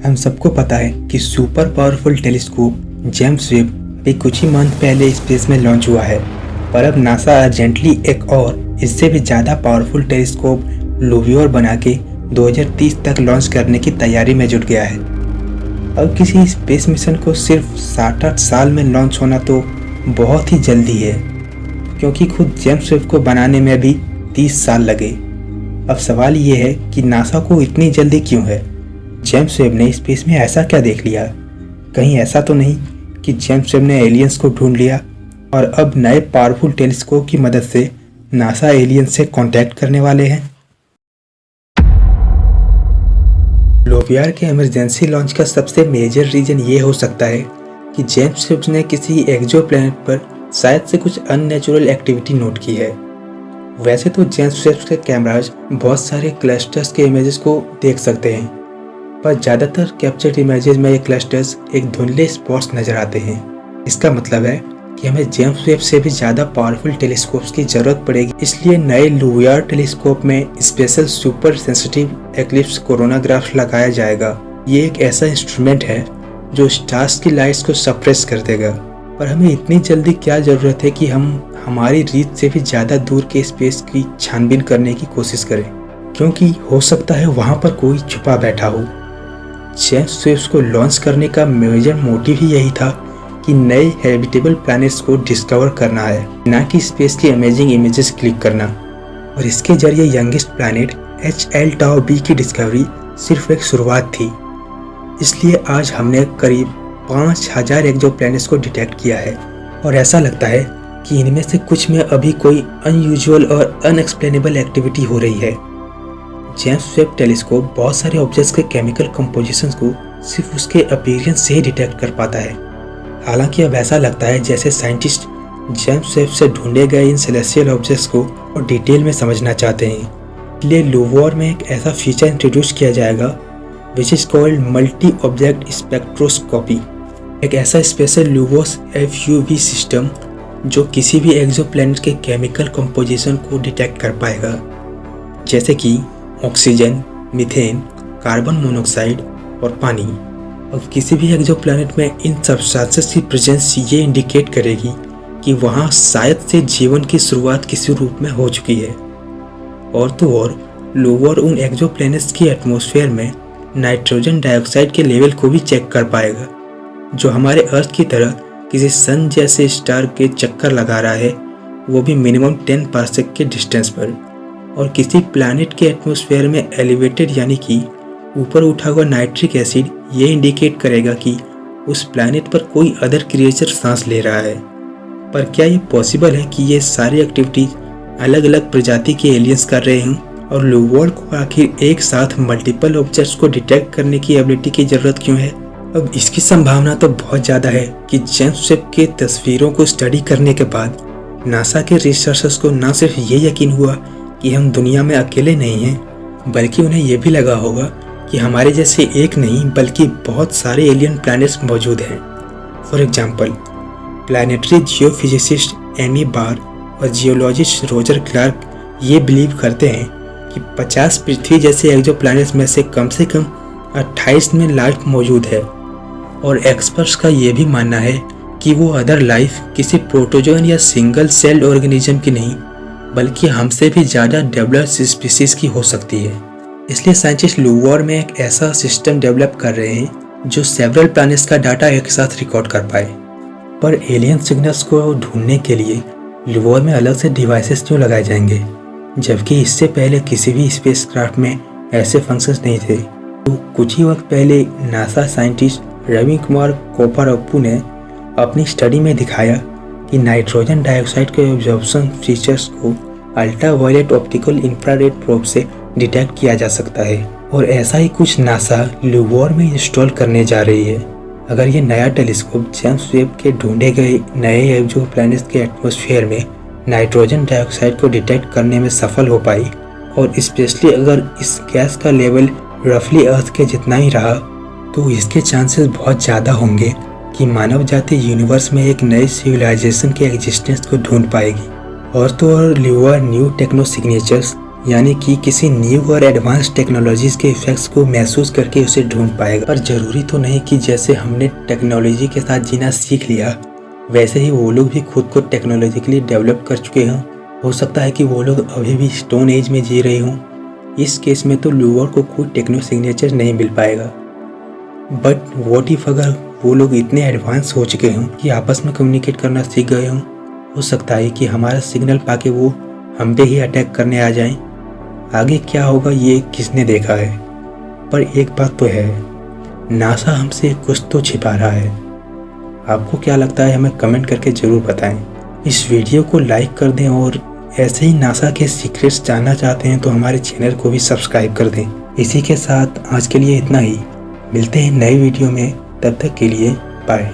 हम सबको पता है कि super powerful telescope James Webb भी कुछ ही मंथ पहले स्पेस में लॉन्च हुआ है, पर अब नासा अर्जेंटली एक और इससे भी ज़्यादा पावरफुल टेलीस्कोप लुवियोर बना के 2030 तक लॉन्च करने की तैयारी में जुट गया है। अब किसी स्पेस मिशन को सिर्फ 7-8 साल में लॉन्च होना तो बहुत ही जल्दी है, क्योंकि खुद जेम्स वेब को बनाने में भी 30 साल लगे। अब सवाल ये है कि नासा को इतनी जल्दी क्यों है? जेम्स वेब ने स्पेस में ऐसा क्या देख लिया? कहीं ऐसा तो नहीं कि जेम्स वेब ने एलियंस को ढूंढ लिया और अब नए पावरफुल टेलीस्कोप की मदद से नासा एलियंस से कांटेक्ट करने वाले हैं? लुवियोर के इमरजेंसी लॉन्च का सबसे मेजर रीजन ये हो सकता है कि जेम्स वेब ने किसी एक्सोप्लैनेट पर शायद से कुछ अननेचुरल एक्टिविटी नोट की है। वैसे तो जेम्स वेब के कैमराज बहुत सारे क्लस्टर्स के इमेजेस को देख सकते हैं, पर ज़्यादातर कैप्चर्ड इमेजेस में ये क्लस्टर्स एक धुंधले स्पॉट्स नज़र आते हैं। इसका मतलब है कि हमें जेम्स वेब से भी ज़्यादा पावरफुल टेलीस्कोप्स की ज़रूरत पड़ेगी। इसलिए नए लुवियोर टेलीस्कोप में special super sensitive eclipse coronagraph लगाया जाएगा। ये एक ऐसा इंस्ट्रूमेंट है जो स्टार्स की लाइट्स को सप्रेस कर देगा। पर हमें इतनी जल्दी क्या ज़रूरत है कि हम हमारी रीच से भी ज़्यादा दूर के स्पेस की छानबीन करने की कोशिश करें, क्योंकि हो सकता है वहाँ पर कोई छुपा बैठा हो। जेम्स वेब को लॉन्च करने का मेजर मोटिव ही यही था कि नए हैबिटेबल प्लैनेट्स को डिस्कवर करना है, ना कि स्पेस की अमेजिंग इमेजेस क्लिक करना। और इसके जरिए youngest planet HL Tau b की डिस्कवरी सिर्फ एक शुरुआत थी। इसलिए आज हमने करीब 5000 एक्सोप्लैनेट्स को डिटेक्ट किया है और ऐसा लगता है कि इनमें से कुछ में अभी कोई अनयूजुअल और अनएक्सप्लेनेबल एक्टिविटी हो रही है। जेम्स वेब टेलीस्कोप बहुत सारे ऑब्जेक्ट्स के केमिकल कंपोजिशंस को सिर्फ उसके अपीयरेंस से ही डिटेक्ट कर पाता है। हालांकि अब ऐसा लगता है जैसे साइंटिस्ट जेम्स वेब से ढूंढे गए इन सेलेस्टियल ऑब्जेक्ट्स को और डिटेल में समझना चाहते हैं। इसलिए लुवियोर में एक ऐसा फीचर इंट्रोड्यूस किया जाएगा which is called multi object spectroscopy, एक ऐसा स्पेशल लुवोस FUV सिस्टम जो किसी भी एक्सोप्लैनेट के केमिकल कंपोजिशन को डिटेक्ट कर पाएगा, जैसे कि ऑक्सीजन, मीथेन, कार्बन मोनोऑक्साइड और पानी। अब किसी भी एक्सोप्लैनेट में इन सब्सटेंसेस की प्रेजेंस ये इंडिकेट करेगी कि वहाँ शायद से जीवन की शुरुआत किसी रूप में हो चुकी है। और तो और लुवियोर उन एक्सोप्लैनेट्स की एटमॉस्फेयर में नाइट्रोजन डाइऑक्साइड के लेवल को भी चेक कर पाएगा, जो हमारे अर्थ की तरह किसी सन जैसे स्टार के चक्कर लगा रहा है, वो भी मिनिमम 10 पार्सेक के डिस्टेंस पर। और किसी प्लैनेट के एटमॉस्फेयर में एलिवेटेड यानी कि ऊपर उठा हुआ नाइट्रिक एसिड ये इंडिकेट करेगा कि उस प्लैनेट पर कोई अदर क्रिएचर सांस ले रहा है। पर क्या ये पॉसिबल है कि ये सारी एक्टिविटीज अलग अलग प्रजाति के एलियंस कर रहे हों? और लुवियोर को आखिर एक साथ मल्टीपल ऑब्जेक्ट्स को डिटेक्ट करने की एबिलिटी की ज़रूरत क्यों है? अब इसकी संभावना तो बहुत ज़्यादा है कि जेम्स वेब के तस्वीरों को स्टडी करने के बाद नासा के रिसर्चर्स को न सिर्फ ये यकीन हुआ कि हम दुनिया में अकेले नहीं हैं, बल्कि उन्हें यह भी लगा होगा कि हमारे जैसे एक नहीं बल्कि बहुत सारे एलियन प्लैनेट्स मौजूद हैं। For example, planetary geophysicist Amy Barr और जियोलॉजिस्ट रोजर क्लार्क ये बिलीव करते हैं कि 50 पृथ्वी जैसे एक्सोप्लैनेट्स में से कम 28 में लाइफ मौजूद है। और एक्सपर्ट्स का ये भी मानना है कि वो अदर लाइफ किसी प्रोटोजोन या सिंगल सेल्ड ऑर्गेनिज्म की नहीं, बल्कि हमसे भी ज़्यादा डेवलप्ड स्पीसीज की हो सकती है। इसलिए साइंटिस्ट लुवियोर में एक ऐसा सिस्टम डेवलप कर रहे हैं जो सेवरल प्लैनेट्स का डाटा एक साथ रिकॉर्ड कर पाए। पर एलियन सिग्नल्स को ढूंढने के लिए लुवियोर में अलग से डिवाइसेस क्यों लगाए जाएंगे, जबकि इससे पहले किसी भी स्पेसक्राफ्ट में ऐसे फंक्शंस नहीं थे? तो कुछ ही वक्त पहले नासा साइंटिस्ट रवि कुमार कोपारप्पू ने अपनी स्टडी में दिखाया कि नाइट्रोजन डाइऑक्साइड के एब्जॉर्प्शन फीचर्स को अल्ट्रावायलेट ऑप्टिकल इंफ्रारेड प्रोब से डिटेक्ट किया जा सकता है। और ऐसा ही कुछ नासा लुवियोर में इंस्टॉल करने जा रही है। अगर ये नया टेलीस्कोप जेम्स वेब के ढूंढे गए नए एक्सोप्लैनेट्स के एटमॉस्फेयर में नाइट्रोजन डाइऑक्साइड को डिटेक्ट करने में सफल हो पाई, और स्पेशली अगर इस गैस का लेवल रफली अर्थ के जितना ही रहा, तो इसके चांसेस बहुत ज़्यादा होंगे कि मानव जाति यूनिवर्स में एक नए सिविलाइजेशन के एग्जिस्टेंस को ढूंढ पाएगी। और तो और लुवियोर न्यू टेक्नो सिग्नेचर्स यानी कि किसी न्यू और एडवांस टेक्नोलॉजीज के इफेक्ट्स को महसूस करके उसे ढूंढ पाएगा। पर ज़रूरी तो नहीं कि जैसे हमने टेक्नोलॉजी के साथ जीना सीख लिया वैसे ही वो लोग भी खुद को टेक्नोलॉजिकली डेवलप कर चुके हों। हो सकता है कि वो लोग अभी भी स्टोन एज में जी रहे हों। इस केस में तो लूवर को कोई टेक्नो सिग्नेचर नहीं मिल पाएगा। बट व्हाट इफ अगर वो लोग इतने एडवांस हो चुके हों कि आपस में कम्युनिकेट करना सीख गए हों। हो सकता है कि हमारा सिग्नल पाके वो हम पे ही अटैक करने आ जाएं। आगे क्या होगा ये किसने देखा है। पर एक बात तो है, नासा हमसे कुछ तो छिपा रहा है। आपको क्या लगता है हमें कमेंट करके ज़रूर बताएं। इस वीडियो को लाइक कर दें और ऐसे ही नासा के सीक्रेट्स जानना चाहते हैं तो हमारे चैनल को भी सब्सक्राइब कर दें। इसी के साथ आज के लिए इतना ही। मिलते हैं नए वीडियो में, तब तक के लिए बाय।